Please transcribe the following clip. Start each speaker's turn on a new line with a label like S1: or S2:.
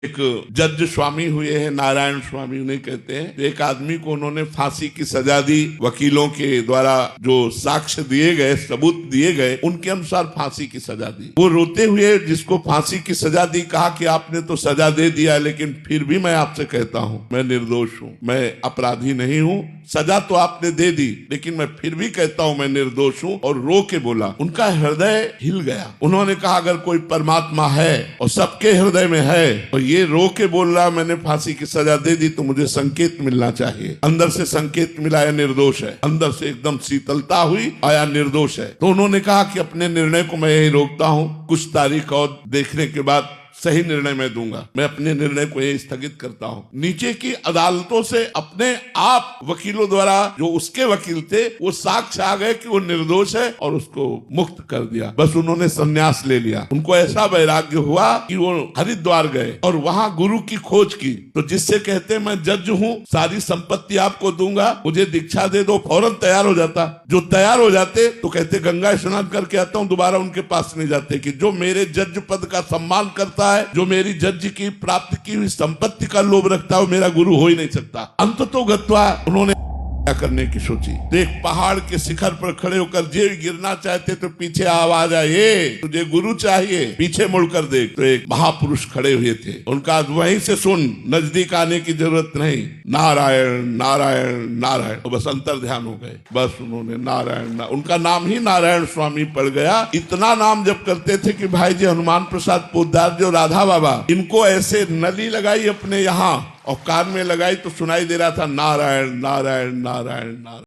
S1: एक जज स्वामी हुए हैं, नारायण स्वामी उन्हें कहते हैं। तो एक आदमी को उन्होंने फांसी की सजा दी। वकीलों के द्वारा जो साक्ष्य दिए गए, सबूत दिए गए, उनके अनुसार फांसी की सजा दी। वो रोते हुए जिसको फांसी की सजा दी कहा कि आपने तो सजा दे दिया, लेकिन फिर भी मैं आपसे कहता हूँ मैं निर्दोष हूँ, मैं अपराधी नहीं हूँ। सजा तो आपने दे दी, लेकिन मैं फिर भी कहता हूँ मैं निर्दोष हूँ। और रो के बोला, उनका हृदय हिल गया। उन्होंने कहा अगर कोई परमात्मा है और सबके हृदय में है और ये रो के बोल रहा मैंने फांसी की सजा दे दी, तो मुझे संकेत मिलना चाहिए। अंदर से संकेत मिला या निर्दोष है, अंदर से एकदम शीतलता हुई आया निर्दोष है। तो उन्होंने कहा कि अपने निर्णय को मैं यही रोकता हूँ, कुछ तारीख और देखने के बाद सही निर्णय मैं दूंगा। मैं अपने निर्णय को यही स्थगित करता हूँ। नीचे की अदालतों से अपने आप वकीलों द्वारा, जो उसके वकील थे, वो साक्ष्य आ गए कि वो निर्दोष है और उसको मुक्त कर दिया। बस उन्होंने संन्यास ले लिया। उनको ऐसा वैराग्य हुआ कि वो हरिद्वार गए और वहां गुरु की खोज की। तो जिससे कहते मैं जज हूँ, सारी संपत्ति आपको दूंगा, मुझे दीक्षा दे दो, फौरन तैयार हो जाता। जो तैयार हो जाते तो कहते गंगा स्नान करके आता हूँ, दोबारा उनके पास नहीं जाते कि जो मेरे जज पद का सम्मान करता है, जो मेरी जज की प्राप्त की हुई संपत्ति का लोभ रखता है, मेरा गुरु हो ही नहीं सकता। अंत तो गत्वा उन्होंने क्या करने की सोची। तो एक पहाड़ के शिखर पर खड़े होकर जे गिरना चाहते तो पीछे आवाज आई, तुझे गुरु चाहिए, पीछे मुड़कर देख। तो एक महापुरुष खड़े हुए थे। उनका वहीं से सुन, नजदीक आने की जरूरत नहीं, नारायण नारायण नारायण। तो बस अंतर ध्यान हो गए। बस उन्होंने नारायण, उनका नाम ही नारायण स्वामी पड़ गया। इतना नाम जब करते थे कि भाई जी हनुमान प्रसाद पोद्दार जो राधा बाबा, इनको ऐसे नली लगाई अपने यहाँ और कान में लगाई तो सुनाई दे रहा था नारायण नारायण नारायण नारायण।